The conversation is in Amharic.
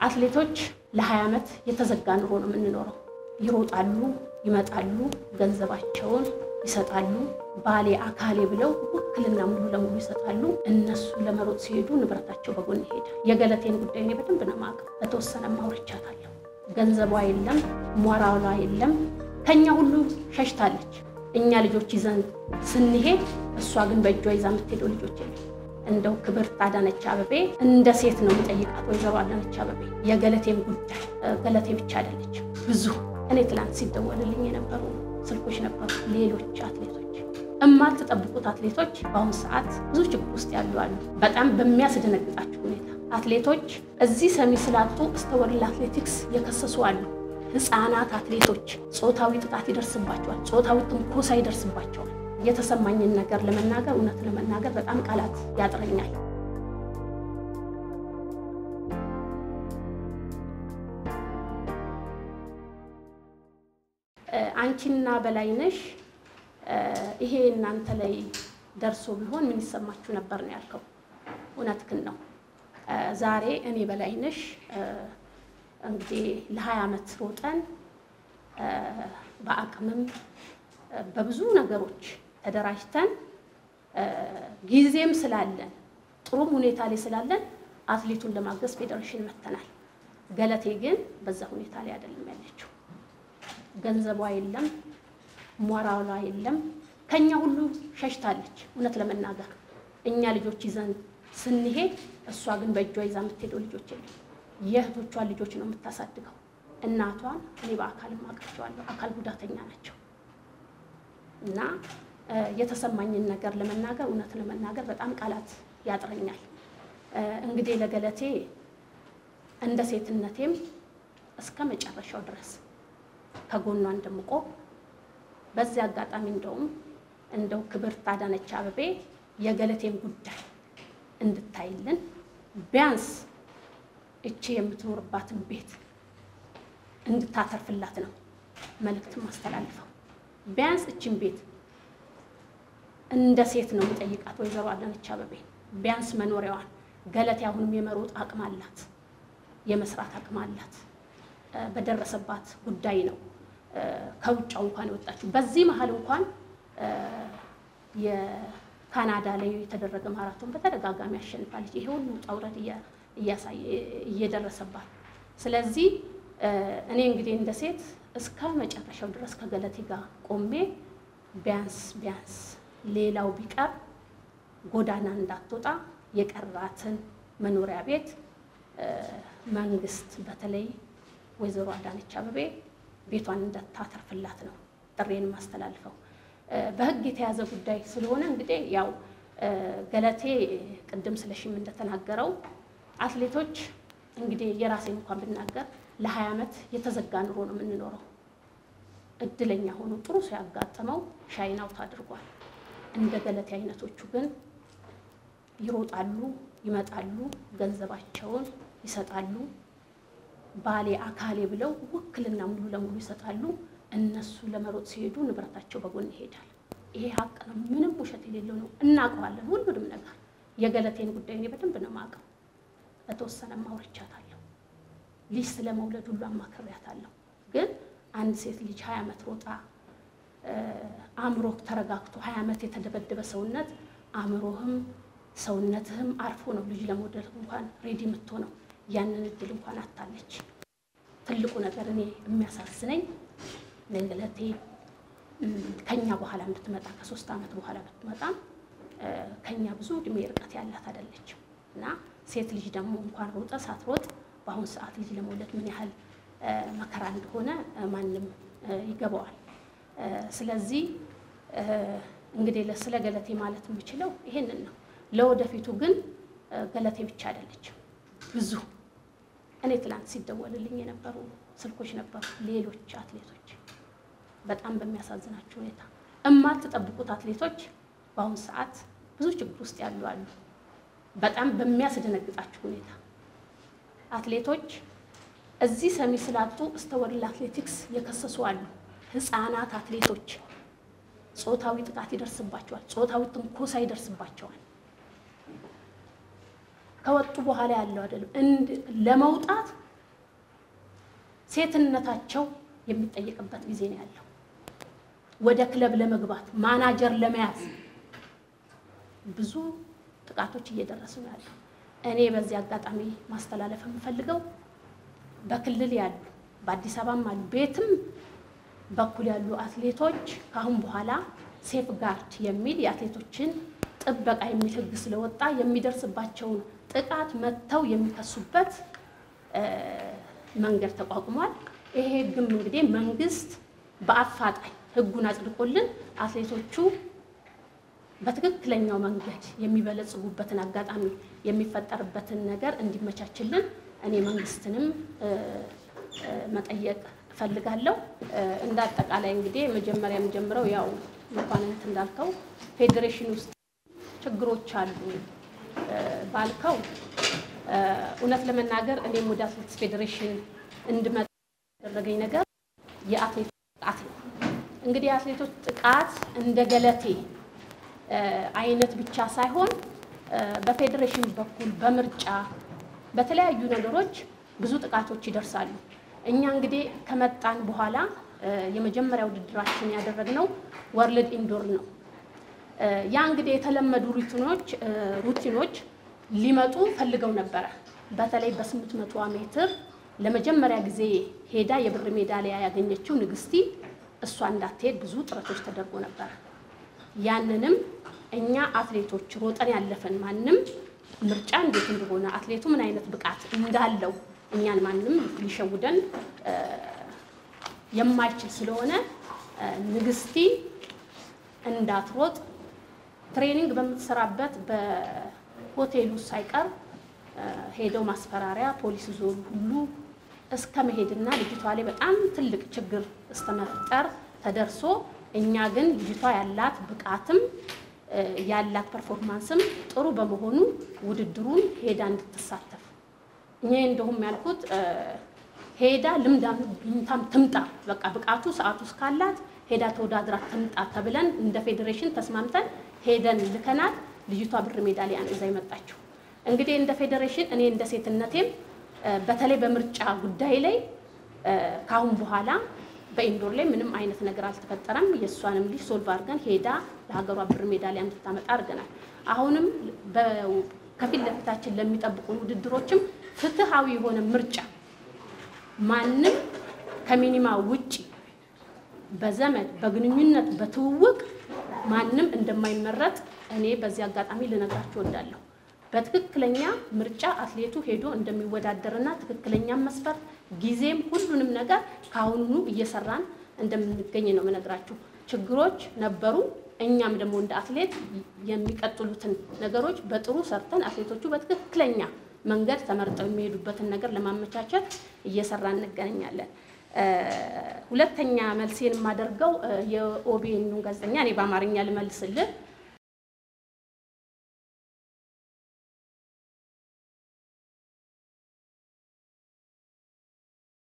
አትሌቶች ለ20 ዓመት የተዘጋ ኑሮ ነው የምንኖረው ይሮጣሉ ይመጣሉ ገንዘባቸውን ይሰጣሉ ባሌ አካሌ ብለው ወክልና ሙሉ ለሙሉ ይሰጣሉ እነሱ ለመሮጥ ሲሄዱ ንብረታቸው በጎን ይሄዳል የገለቴን ጉዳይ ነው በደንብ ነው ማቀ በተወሰነ ማውርቻታለሁ ገንዘቧ የለም ሞራሏ የለም ከኛ ሁሉ ሸሽታለች እኛ ልጆች ይዘን ስንሄድ እሷ ግን በእጇ ይዛ የምትሄደው ልጆች የለም እንደው ክብርት አዳነች አበቤ እንደ ሴት ነው የምጠይቃት ወይዘሮ አዳነች አበቤ የገለቴን ጉዳይ ገለቴ ብቻ አይደለች ብዙ እኔ ትላንት ሲደወልልኝ የነበሩ ስልኮች ነበሩ ሌሎች አትሌቶች እማትጠብቁት አትሌቶች በአሁን ሰዓት ብዙ ችግር ውስጥ ያሉ አሉ በጣም በሚያስደነግጣቸው ሁኔታ አትሌቶች እዚህ ሰሚ ስላጡ እስከወርል አትሌቲክስ የከሰሱ አሉ ህፃናት አትሌቶች ጾታዊ ጥቃት ይደርስባቸዋል ጾታዊ ትንኮሳ ይደርስባቸዋል የተሰማኝን ነገር ለመናገር እውነት ለመናገር በጣም ቃላት ያጥረኛል አንቺና በላይነሽ ይሄ እናንተ ላይ ደርሶ ቢሆን ምን ይሰማችሁ ነበር ነው ያልከው እውነትክን ነው ዛሬ እኔ በላይነሽ እንግዲህ ለ20 ዓመት ሮጠን በአቅምም በብዙ ነገሮች ተደራጅተን ጊዜም ስላለን ጥሩ ሁኔታ ላይ ስላለን አትሌቱን ለማገዝ ፌደሬሽን መተናል ገለቴ ግን በዛ ሁኔታ ላይ አይደለም ያለችው ገንዘቧ የለም ሞራሏ የለም ከኛ ሁሉ ሸሽታለች እውነት ለመናገር እኛ ልጆች ይዘን ስንሄድ እሷ ግን በእጇ ይዛ የምትሄደው ልጆች የለም የእህቶቿን ልጆች ነው የምታሳድገው እናቷን እኔ በአካል ማቀርጫዋለሁ አካል ጉዳተኛ ናቸው እና የተሰማኝን ነገር ለመናገር እውነት ለመናገር በጣም ቃላት ያጥረኛል እንግዲህ ለገለቴ እንደ ሴትነቴም እስከ መጨረሻው ድረስ ከጎኗ እንደምቆም በዚህ አጋጣሚ እንደው ክብርት አዳነች አበቤ የገለቴን ጉዳይ እንድታይልን ቢያንስ እቺ የምትኖርባትን ቤት እንድታተርፍላት ነው መልእክት ማስተላልፈው ቢያንስ እቺን ቤት እንደ ሴት ነው የምጠይቃት ወይዘሮ አዳነች አበቤ ቢያንስ መኖሪያዋን ገለቴ አሁንም የመሮጥ አቅም አላት የመስራት አቅም አላት በደረሰባት ጉዳይ ነው ከውጫው እንኳን ወጣችሁ በዚህ መሃል እንኳን የካናዳ ላይ የተደረገ ማራቶን በተደጋጋሚ አሸንፋለች ይሄ ሁሉ ጣውረድ እየደረሰባት ስለዚህ እኔ እንግዲህ እንደ ሴት እስከ መጨረሻው ድረስ ከገለቴ ጋር ቆሜ ቢያንስ ሌላው ቢቀር ጎዳና እንዳትወጣ የቀራትን መኖሪያ ቤት መንግስት በተለይ ወይዘሮ አዳነች አበቤ ቤቷን እንድታተርፍላት ነው ጥሬን ማስተላልፈው በህግ የተያዘ ጉዳይ ስለሆነ እንግዲህ ያው ገለቴ ቅድም ስለሽም እንደተናገረው አትሌቶች እንግዲህ የራሴን እንኳን ብናገር ለ20 ዓመት የተዘጋ ኑሮ ነው የምንኖረው እድለኛ ሆኖ ጥሩ ሲያጋጥመው ሻይን አውት አድርጓል እንደ ገለቴ አይነቶቹ ግን ይሮጣሉ ይመጣሉ ገንዘባቸውን ይሰጣሉ ባሌ አካሌ ብለው ወክልና ሙሉ ለሙሉ ይሰጣሉ እነሱ ለመሮጥ ሲሄዱ ንብረታቸው በጎን ይሄዳል ይሄ ሀቅ ነው ምንም ውሸት የሌለው ነው እናቀዋለን ሁሉንም ነገር የገለቴን ጉዳይ ነው በደንብ ነው ማቀው በተወሰነ ማውርቻታለሁ ልጅ ስለመውለድ ሁሉ አማከሪያታለሁ ግን አንድ ሴት ልጅ 20 ዓመት ሮጣ አምሮክ ተረጋግቶ 20 ዓመት የተደበደበ ሰውነት አምሮህም ሰውነትህም አርፎ ነው ልጅ ለመውለድ እንኳን ሬዲ የምትሆነው ያንን እድል እንኳን አጣለች ትልቁ ነገር እኔ የሚያሳዝነኝ ለገለቴ ከኛ በኋላ እንድትመጣ ከ3 ዓመት በኋላ ብትመጣ ከኛ ብዙ እድሜ ርቀት ያላት አይደለች እና ሴት ልጅ ደግሞ እንኳን ሮጣ ሳትሮጥ በአሁን ሰዓት ልጅ ለመውለድ ምን ያህል መከራ እንደሆነ ማንንም ይገባዋል ስለዚህ እንግዲህ ለስለ ገለቴ ማለት የምችለው ይሄንን ነው ለወደፊቱ ግን ገለቴ ብቻ አይደለች ብዙ እኔ ትላንት ሲደወልልኝ የነበሩ ስልኮች ነበሩ ሌሎች አትሌቶች በጣም በሚያሳዝናቸው ሁኔታ እማትጠብቁት አትሌቶች በአሁን ሰዓት ብዙ ችግር ውስጥ ያሉ አሉ በጣም በሚያስደነግጣቸው ሁኔታ አትሌቶች እዚህ ሰሚ ስላጡ እስከወርል አትሌቲክስ የከሰሱ አሉ ህፃናት አትሌቶች ጾታዊ ጥቃት ይደርስባቸዋል ጾታዊ ትንኮሳ ይደርስባቸዋል ከወጡ በኋላ ያለው አይደለም ለመውጣት ሴትነታቸው የሚጠየቅበት ጊዜ ነው ያለው ወደ ክለብ ለመግባት ማናጀር ለመያዝ ብዙ ጥቃቶች እየደረሱ ነው ያለው እኔ በዚህ አጋጣሚ ማስተላለፍ የምፈልገው በክልል ያሉ በአዲስ አበባም አሉ ቤትም በኩል ያሉ አትሌቶች ካሁን በኋላ ሴፍ ጋርድ የሚል የአትሌቶችን ጥበቃ የሚል ህግ ስለወጣ የሚደርስባቸው ጥቃት መተው የሚከሱበት መንገድ ተቋቁሟል ይሄ ህግም እንግዲህ መንግስት በአፋጣኝ ህጉን አጽድቆልን አትሌቶቹ በትክክለኛው መንገድ የሚበለጽጉበትን አጋጣሚ የሚፈጠርበትን ነገር እንዲመቻችልን እኔ መንግስትንም መጠየቅ ፈልጋለሁ እንደ አጠቃላይ እንግዲህ መጀመሪያ የምጀምረው ያው መቋንንት እንዳልከው ፌዴሬሽን ውስጥ ችግሮች አሉ ባልከው እውነት ለመናገር እኔም ወደ አትሌቲክስ ፌዴሬሽን እንድመጣ ያደረገኝ ነገር የአትሌት ጥቃት ነው እንግዲህ የአትሌቶች ጥቃት እንደ ገለቴ አይነት ብቻ ሳይሆን በፌዴሬሽን በኩል በምርጫ በተለያዩ ነገሮች ብዙ ጥቃቶች ይደርሳሉ እኛ እንግዲህ ከመጣን በኋላ የመጀመሪያው ውድድራችን ያደረግነው ወርልድ ኢንዶር ነው ያ እንግዲህ የተለመዱ ሩቲኖች ሊመጡ ፈልገው ነበር በተለይ በ800 ሜትር ለመጀመሪያ ጊዜ ሄዳ የብር ሜዳሊያ ያገኘችው ንግስቲ እሷ እንዳትሄድ ብዙ ጥረቶች ተደርጎ ነበር ያንንም እኛ አትሌቶች ሮጠን ያለፈን ማንንም ምርጫ እንዴት እንደሆነ አትሌቱ ምን አይነት ብቃት እንዳለው እኛን ማንንም ሊሸውደን የማይችል ስለሆነ ንግስቲ እንዳትሮጥ ትሬኒንግ በመተሰራበት በሆቴሉ ሳይቀር ሄደው ማስፈራሪያ ፖሊስ ዞን ሁሉ እስከመሄድና ልጅቷ ላይ በጣም ትልቅ ችግር እስተመፍጠር ተደርሶ እኛ ግን ልጅቷ ያላት ብቃትም ያላት ፐርፎርማንስም ጥሩ በመሆኑ ውድድሩን ሄዳ እንድትሳተፍ እኛ እንደውም ያልኩት ሄዳ ልምዳም ትምጣ በቃ ብቃቱ ሰዓቱ እስካላት ሄዳ ተወዳድራ ትምጣ ተብለን እንደ ፌዴሬሽን ተስማምተን ሄደን ልከናት ልጅቷ ብር ሜዳሊያ ነው ይዛ የመጣችው እንግዲህ እንደ ፌዴሬሽን እኔ እንደ ሴትነቴም በተለይ በምርጫ ጉዳይ ላይ ካሁን በኋላ በኢንዶር ላይ ምንም አይነት ነገር አልተፈጠረም የሷንም ልጅ ሶልቭ አድርገን ሄዳ ለሀገሯ ብር ሜዳሊያ እንድታመጣ አድርገናል አሁንም ከፊት ለፊታችን ለሚጠብቁን ውድድሮችም ፍትሃዊ የሆነ ምርጫ ማንንም ከሚኒማ ውጪ በዘመድ በግንኙነት በትውውቅ ማንንም እንደማይመረጥ እኔ በዚህ አጋጣሚ ልነግራችሁ ወዳለሁ በትክክለኛ ምርጫ አትሌቱ ሄዶ እንደሚወዳደርና ትክክለኛ መስፈርት ጊዜም ሁሉንም ነገር ካሁኑ እየሰራን እንደምንገኝ ነው መነግራችሁ ችግሮች ነበሩ እኛም ደግሞ እንደ አትሌት የሚቀጥሉትን ነገሮች በጥሩ ሰርተን አትሌቶቹ በትክክለኛ መንገድ ተመርጠው የሚሄዱበትን ነገር ለማመቻቸት እየሰራን እንገናኛለን ሁለተኛ መልሴን ማደርገው የኦቢኤን ጋዜጠኛ እኔ በአማርኛ ልመልስልህ